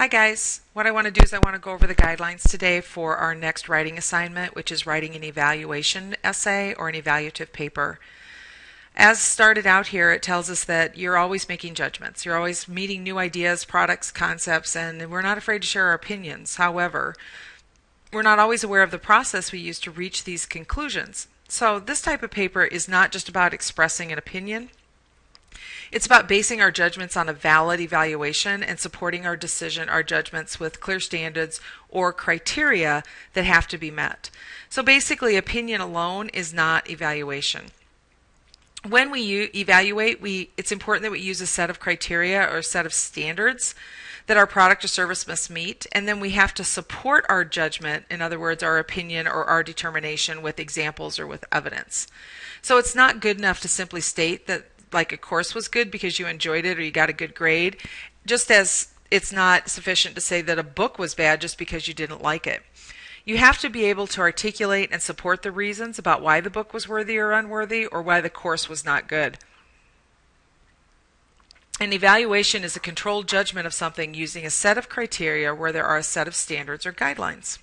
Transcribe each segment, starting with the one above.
Hi guys, what I want to do is I want to go over the guidelines today for our next writing assignment, which is writing an evaluation essay or an evaluative paper. As started out here, it tells us that you're always making judgments. You're always meeting new ideas, products, concepts, and we're not afraid to share our opinions. However, we're not always aware of the process we use to reach these conclusions. So this type of paper is not just about expressing an opinion. It's about basing our judgments on a valid evaluation and supporting our judgments with clear standards or criteria that have to be met. So basically, opinion alone is not evaluation. When we evaluate, it's important that we use a set of criteria or a set of standards that our product or service must meet, and then we have to support our judgment, in other words, our opinion or our determination, with examples or with evidence. So it's not good enough to simply state that like a course was good because you enjoyed it or you got a good grade, just as it's not sufficient to say that a book was bad just because you didn't like it. You have to be able to articulate and support the reasons about why the book was worthy or unworthy, or why the course was not good. An evaluation is a controlled judgment of something using a set of criteria where there are a set of standards or guidelines.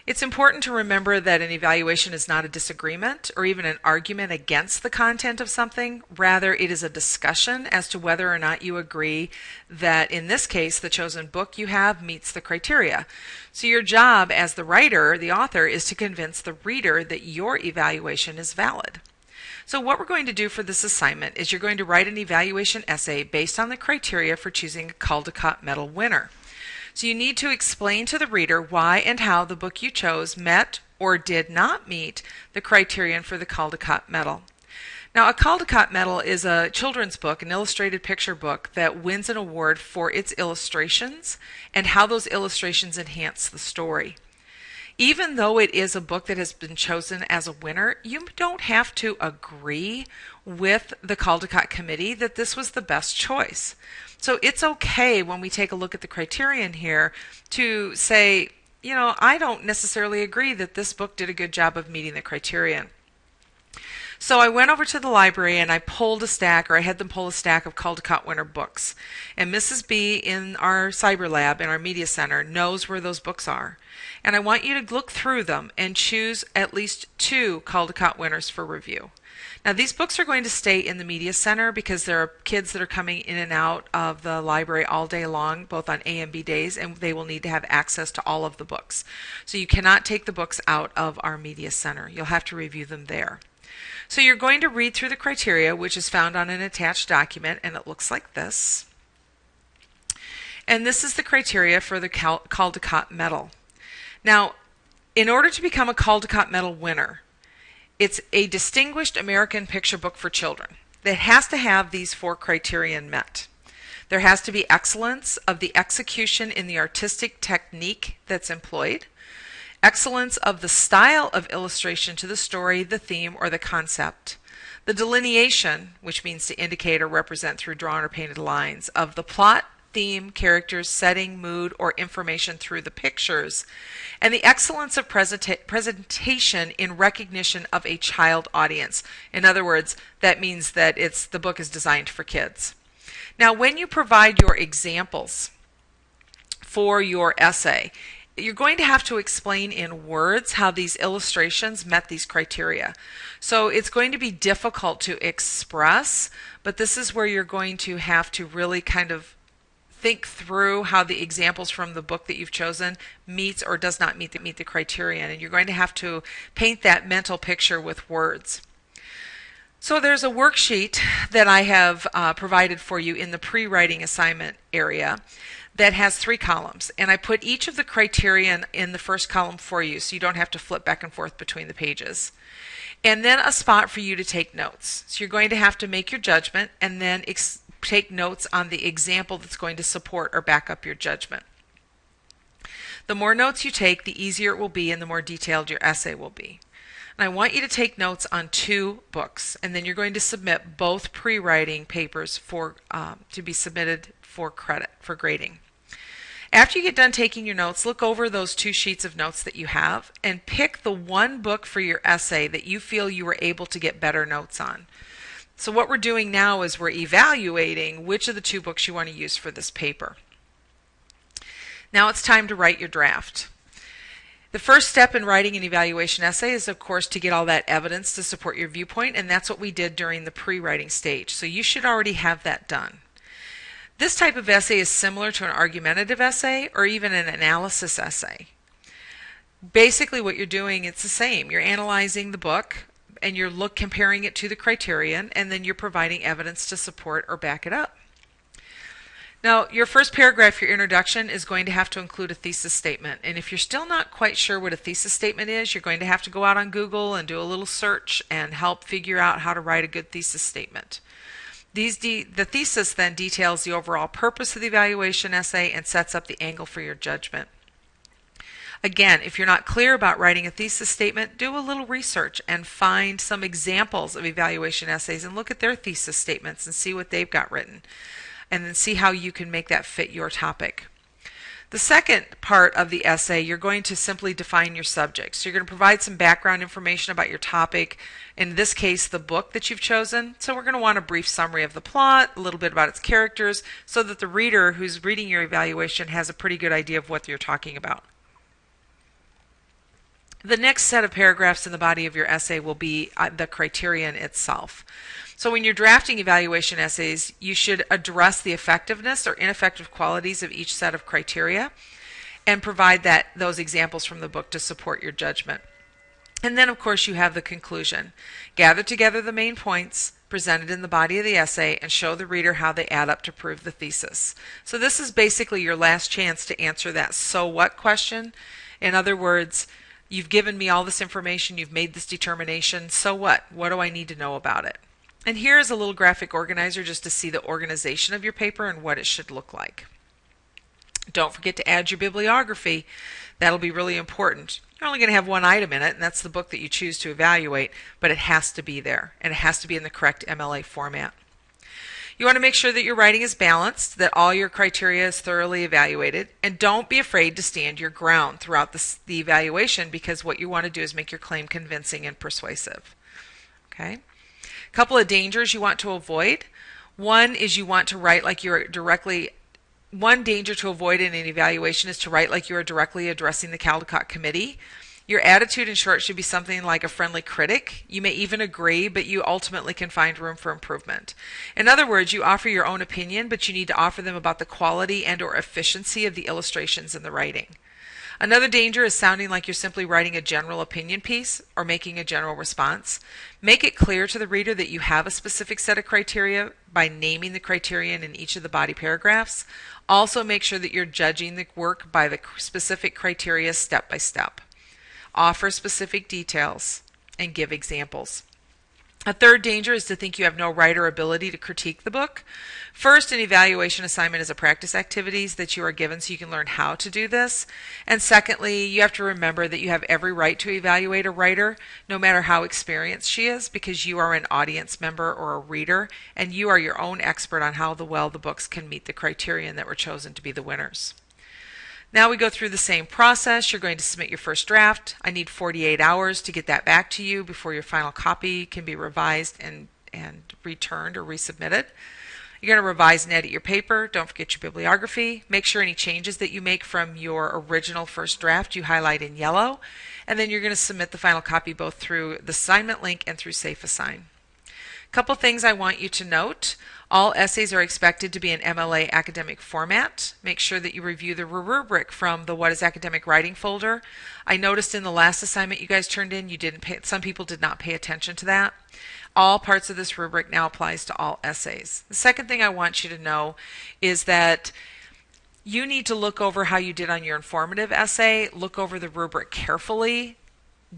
It's important to remember that an evaluation is not a disagreement or even an argument against the content of something. Rather, it is a discussion as to whether or not you agree that, in this case, the chosen book you have meets the criteria. So your job as the writer, the author, is to convince the reader that your evaluation is valid. So what we're going to do for this assignment is you're going to write an evaluation essay based on the criteria for choosing a Caldecott Medal winner. So you need to explain to the reader why and how the book you chose met or did not meet the criterion for the Caldecott Medal. Now, a Caldecott Medal is a children's book, an illustrated picture book that wins an award for its illustrations and how those illustrations enhance the story. Even though it is a book that has been chosen as a winner, you don't have to agree with the Caldecott Committee that this was the best choice. So it's okay when we take a look at the criterion here to say, you know, I don't necessarily agree that this book did a good job of meeting the criterion. So I went over to the library and I pulled a stack, or I had them pull a stack of Caldecott winner books. And Mrs. B in our cyber lab, in our media center, knows where those books are. And I want you to look through them and choose at least 2 Caldecott winners for review. Now, these books are going to stay in the media center because there are kids that are coming in and out of the library all day long, both on A and B days, and they will need to have access to all of the books. So you cannot take the books out of our media center. You'll have to review them there. So you're going to read through the criteria, which is found on an attached document, and it looks like this. And this is the criteria for the Caldecott Medal. Now, in order to become a Caldecott Medal winner, it's a distinguished American picture book for children that has to have these 4 criterion met. There has to be excellence of the execution in the artistic technique that's employed, excellence of the style of illustration to the story, the theme, or the concept, the delineation, which means to indicate or represent through drawn or painted lines, of the plot, theme, characters, setting, mood, or information through the pictures, and the excellence of presentation in recognition of a child audience. In other words, that means that the book is designed for kids. Now, when you provide your examples for your essay, you're going to have to explain in words how these illustrations met these criteria. So it's going to be difficult to express, but this is where you're going to have to really kind of think through how the examples from the book that you've chosen meets or does not meet the criterion, and you're going to have to paint that mental picture with words. So there's a worksheet that I have provided for you in the pre-writing assignment area that has 3 columns, and I put each of the criterion in the first column for you so you don't have to flip back and forth between the pages. And then a spot for you to take notes. So you're going to have to make your judgment and then take notes on the example that's going to support or back up your judgment. The more notes you take, the easier it will be and the more detailed your essay will be. And I want you to take notes on 2 books, and then you're going to submit both pre-writing papers to be submitted for credit, for grading. After you get done taking your notes, look over those 2 sheets of notes that you have and pick the one book for your essay that you feel you were able to get better notes on. So what we're doing now is we're evaluating which of the two books you want to use for this paper. Now it's time to write your draft. The first step in writing an evaluation essay is, of course, to get all that evidence to support your viewpoint, and that's what we did during the pre-writing stage. So you should already have that done. This type of essay is similar to an argumentative essay or even an analysis essay. Basically what you're doing, it's the same. You're analyzing the book and you're comparing it to the criterion, and then you're providing evidence to support or back it up. Now, your first paragraph, your introduction, is going to have to include a thesis statement. And if you're still not quite sure what a thesis statement is, you're going to have to go out on Google and do a little search and help figure out how to write a good thesis statement. The thesis then details the overall purpose of the evaluation essay and sets up the angle for your judgment. Again, if you're not clear about writing a thesis statement, do a little research and find some examples of evaluation essays and look at their thesis statements and see what they've got written, and then see how you can make that fit your topic. The second part of the essay, you're going to simply define your subject. So you're going to provide some background information about your topic, in this case the book that you've chosen. So we're going to want a brief summary of the plot, a little bit about its characters, so that the reader who's reading your evaluation has a pretty good idea of what you're talking about. The next set of paragraphs in the body of your essay will be the criterion itself. So when you're drafting evaluation essays, you should address the effectiveness or ineffective qualities of each set of criteria and provide those examples from the book to support your judgment. And then, of course, you have the conclusion. Gather together the main points presented in the body of the essay and show the reader how they add up to prove the thesis. So this is basically your last chance to answer that so what question. In other words, you've given me all this information, you've made this determination, so what? What do I need to know about it? And here is a little graphic organizer just to see the organization of your paper and what it should look like. Don't forget to add your bibliography. That'll be really important. You're only going to have one item in it, and that's the book that you choose to evaluate, but it has to be there, and it has to be in the correct MLA format. You want to make sure that your writing is balanced, that all your criteria is thoroughly evaluated, and don't be afraid to stand your ground throughout the evaluation, because what you want to do is make your claim convincing and persuasive. Okay? A couple of dangers you want to avoid. One is you want to write like you're directly One danger to avoid in an evaluation is to write like you are directly addressing the Caldecott Committee. Your attitude, in short, should be something like a friendly critic. You may even agree, but you ultimately can find room for improvement. In other words, you offer your own opinion, but you need to offer them about the quality and or efficiency of the illustrations in the writing. Another danger is sounding like you're simply writing a general opinion piece or making a general response. Make it clear to the reader that you have a specific set of criteria by naming the criterion in each of the body paragraphs. Also, make sure that you're judging the work by the specific criteria step by step. Offer specific details and give examples. A third danger is to think you have no right or ability to critique the book. First, an evaluation assignment is a practice activities that you are given so you can learn how to do this. And secondly, you have to remember that you have every right to evaluate a writer, no matter how experienced she is, because you are an audience member or a reader, and you are your own expert on how well the books can meet the criterion that were chosen to be the winners. Now we go through the same process. You're going to submit your first draft. I need 48 hours to get that back to you before your final copy can be revised and returned or resubmitted. You're going to revise and edit your paper. Don't forget your bibliography. Make sure any changes that you make from your original first draft you highlight in yellow. And then you're going to submit the final copy both through the assignment link and through SafeAssign. A couple things I want you to note. All essays are expected to be in MLA academic format. Make sure that you review the rubric from the What is Academic Writing folder. I noticed in the last assignment you guys turned in, some people did not pay attention to that. All parts of this rubric now applies to all essays. The second thing I want you to know is that you need to look over how you did on your informative essay, look over the rubric carefully,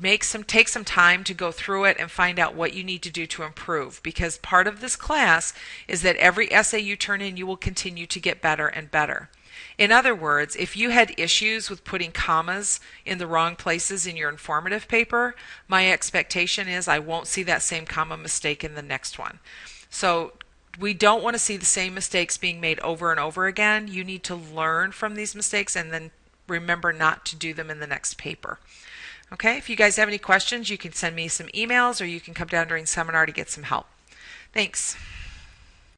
take some time to go through it and find out what you need to do to improve, because part of this class is that every essay you turn in, you will continue to get better and better. In other words, if you had issues with putting commas in the wrong places in your informative paper, my expectation is I won't see that same comma mistake in the next one. So we don't want to see the same mistakes being made over and over again. You need to learn from these mistakes and then remember not to do them in the next paper. Okay, if you guys have any questions, you can send me some emails or you can come down during seminar to get some help. Thanks.